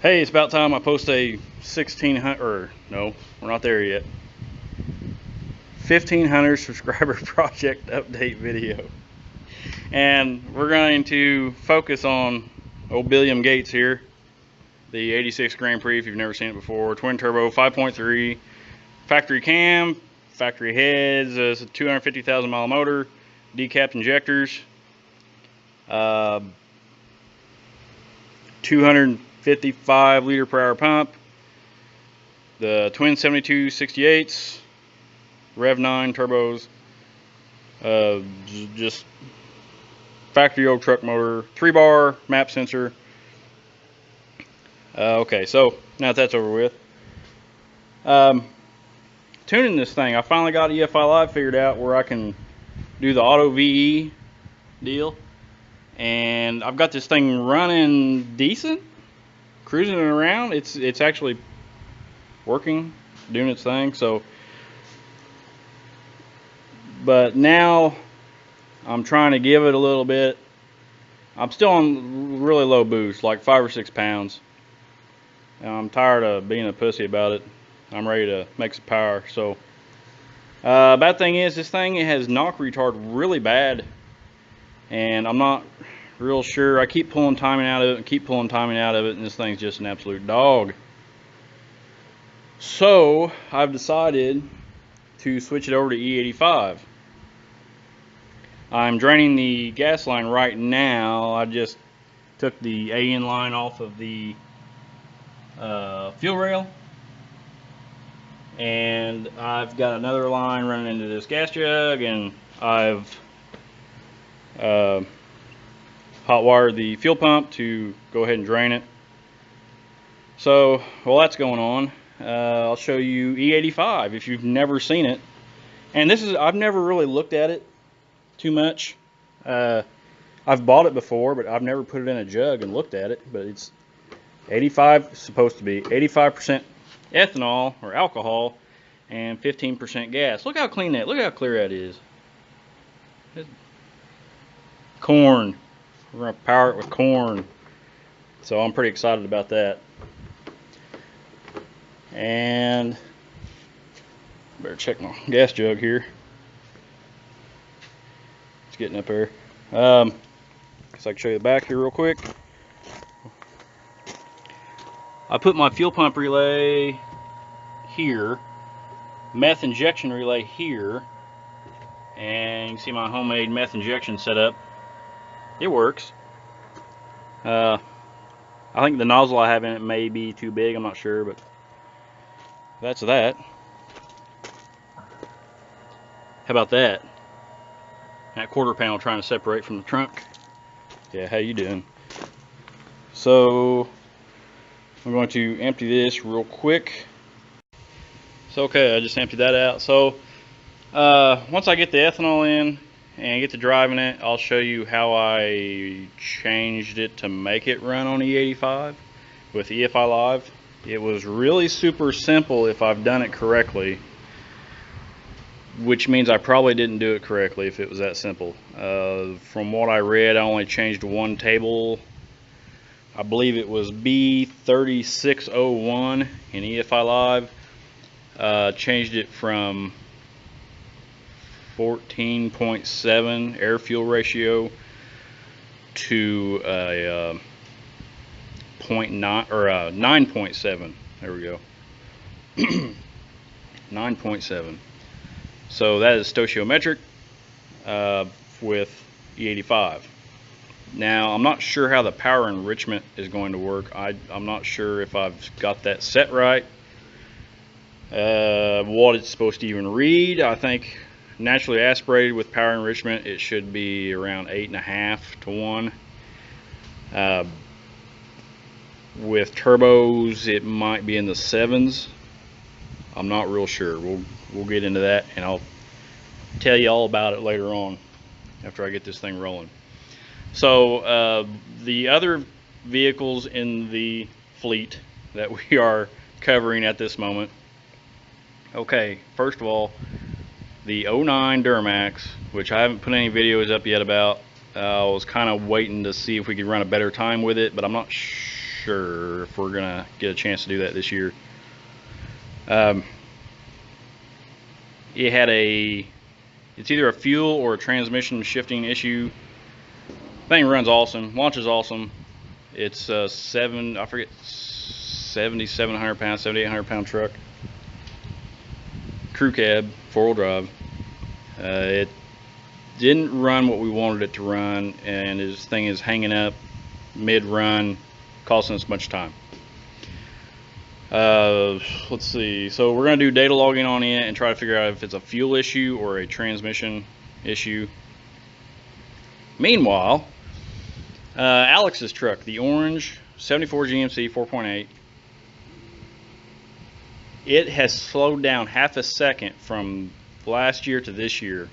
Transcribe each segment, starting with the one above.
Hey, it's about time I post a 1600, or no, we're not there yet. 1500 subscriber project update video. And we're going to focus on old Billiam Gates here. The 86 Grand Prix, if you've never seen it before. Twin turbo, 5.3. Factory cam, factory heads, it's a 250,000 mile motor, decapped injectors. 255 liter per hour pump, the twin 7268s, Rev 9 turbos, just factory old truck motor, 3-bar map sensor. Okay, so now that that's over with, tuning this thing, I finally got E85 Live figured out where I can do the auto VE deal. And I've got this thing running decent, cruising it around. It's actually working, doing its thing. So, but now I'm trying to give it a little bit. I'm still on really low boost, like 5 or 6 pounds. And I'm tired of being a pussy about it. I'm ready to make some power. So, bad thing is this thing, it has knock retard really bad. And I'm not real sure. I keep pulling timing out of it and keep pulling timing out of it, and this thing's just an absolute dog. So I've decided to switch it over to E85. I'm draining the gas line right now. I just took the AN line off of the fuel rail, and I've got another line running into this gas jug, and I've hot wired the fuel pump to go ahead and drain it. So while that's going on, I'll show you E85 if you've never seen it. And this is, I've never really looked at it too much. I've bought it before, but I've never put it in a jug and looked at it. But it's 85, supposed to be 85% ethanol or alcohol and 15% gas. Look how clean that, look how clear that is. Corn. We're going to power it with corn. So I'm pretty excited about that. And better check my gas jug here. It's getting up there. So I can show you the back here real quick. I put my fuel pump relay here, meth injection relay here, and you can see my homemade meth injection setup. It works. I think the nozzle I have in it may be too big, I'm not sure, but that's that. How about that? That quarter panel trying to separate from the trunk. Yeah, how you doing? So I'm going to empty this real quick. So okay, I just emptied that out. So once I get the ethanol in and get to driving it, I'll show you how I changed it to make it run on E85 with E85 Live. It was really super simple if I've done it correctly, which means I probably didn't do it correctly if it was that simple. From what I read, I only changed one table. I believe it was B3601 in EFI Live. Changed it from 14.7 air fuel ratio to a 0.9 or 9.7. There we go. 9.7. So that is stoichiometric with E85. Now I'm not sure how the power enrichment is going to work. I'm not sure if I've got that set right. What it's supposed to even read. I think naturally aspirated with power enrichment, it should be around 8.5 to 1. With turbos, it might be in the 7s. I'm not real sure. We'll get into that, and I'll tell you all about it later on after I get this thing rolling. So the other vehicles in the fleet that we are covering at this moment. Okay, first of all, the 09 Duramax, which I haven't put any videos up yet about. I was kind of waiting to see if we could run a better time with it, but I'm not sure if we're gonna get a chance to do that this year. It had it's either a fuel or a transmission shifting issue. Thing runs awesome, launches awesome. It's 7,700 pound, 7,800 pound truck, crew cab, 4-wheel drive. It didn't run what we wanted it to run, and this thing is hanging up mid-run, costing us much time. Let's see. So we're going to do data logging on it and try to figure out if it's a fuel issue or a transmission issue. Meanwhile, Alex's truck, the orange 74 GMC 4.8, it has slowed down half a second from last year to this year,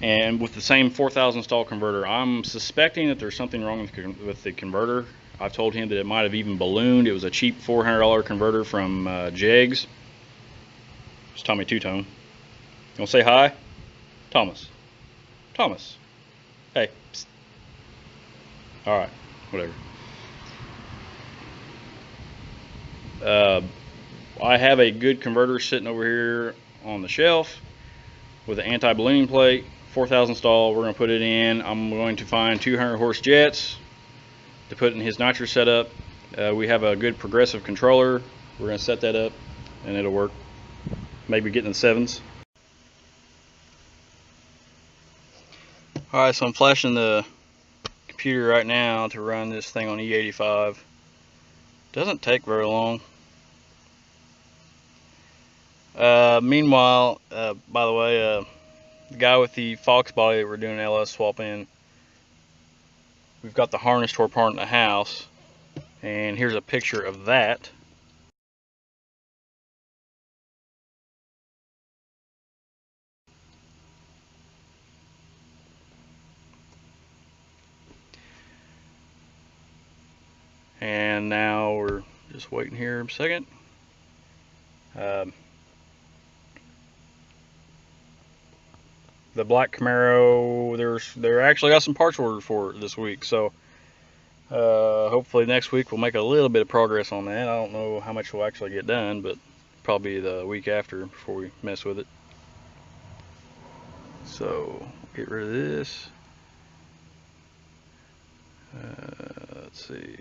and with the same 4,000 stall converter. I'm suspecting that there's something wrong with the converter. I've told him that it might have even ballooned. It was a cheap $400 converter from Jegs. It's Tommy Two-Tone. You want to say hi? Thomas. Thomas. Hey. Psst. All right. Whatever. I have a good converter sitting over here on the shelf with an anti-ballooning plate, 4,000 stall. We're going to put it in. I'm going to find 200 horse jets to put in his nitro setup. We have a good progressive controller. We're going to set that up and it'll work. Maybe get in the 7s. Alright, so I'm flashing the computer right now to run this thing on E85. Doesn't take very long. Meanwhile, by the way, the guy with the Fox body that we're doing LS swap in, we've got the harness tore apart in the house, and here's a picture of that. And now we're just waiting here a second. The black Camaro, there actually got some parts ordered for it this week, so hopefully next week we'll make a little bit of progress on that. I don't know how much we'll actually get done, but probably the week after before we mess with it. So get rid of this. Let's see.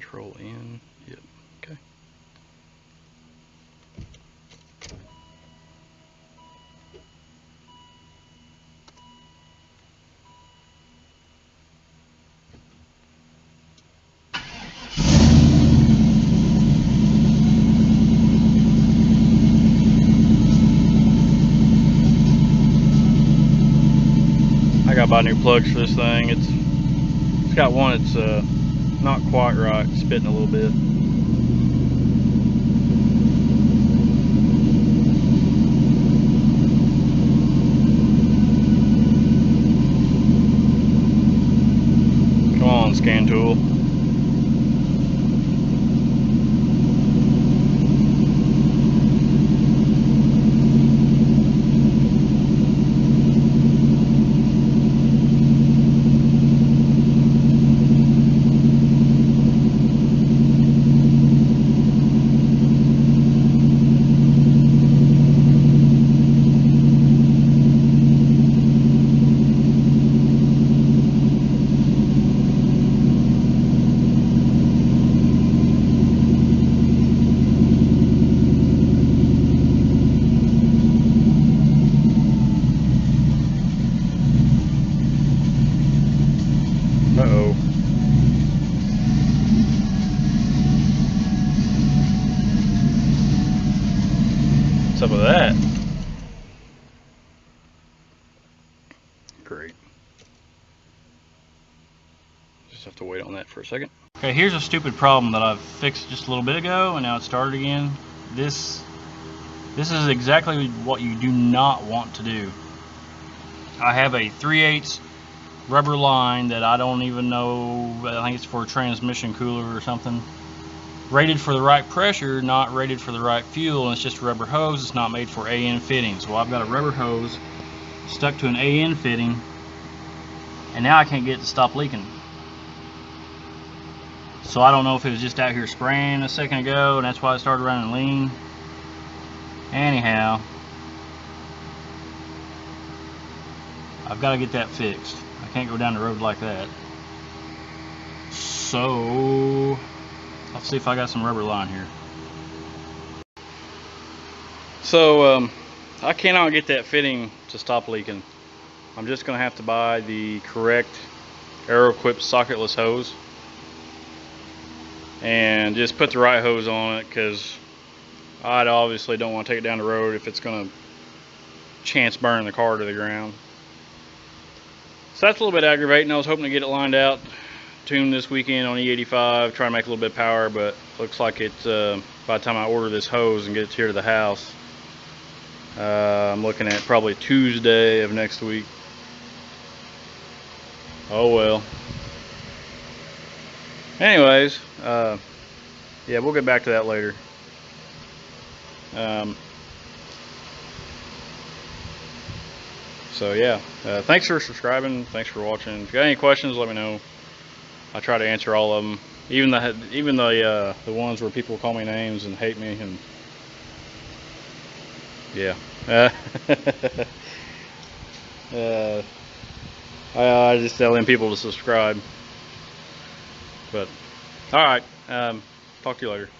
Control N. Yep. Okay. I gotta buy new plugs for this thing. It's got one that's not quite right, spitting a little bit. Come on, scan tool. Uh-oh. What's up with that? Great. Just have to wait on that for a second. Okay, here's a stupid problem that I've fixed just a little bit ago, and now it's started again. This is exactly what you do not want to do. I have a 3/8 rubber line that I don't even know, I think it's for a transmission cooler or something. rated for the right pressure, not rated for the right fuel, and it's just a rubber hose. It's not made for AN fittings. Well, I've got a rubber hose stuck to an AN fitting, and now I can't get it to stop leaking. So I don't know if it was just out here spraying a second ago and that's why it started running lean. Anyhow, I've got to get that fixed. I can't go down the road like that. So let's see if I got some rubber line here. So I cannot get that fitting to stop leaking. I'm just going to have to buy the correct Aero-equipped socketless hose and just put the right hose on it, because I obviously don't want to take it down the road if it's going to chance burn the car to the ground. So that's a little bit aggravating. I was hoping to get it lined out, tuned this weekend on E85, try to make a little bit of power, but looks like it's by the time I order this hose and get it here to the house, I'm looking at probably Tuesday of next week. Oh well. Anyways, yeah, we'll get back to that later. So yeah, thanks for subscribing. Thanks for watching. If you got any questions, let me know. I try to answer all of them, even the ones where people call me names and hate me, and yeah. I just tell them people to subscribe. But all right, talk to you later.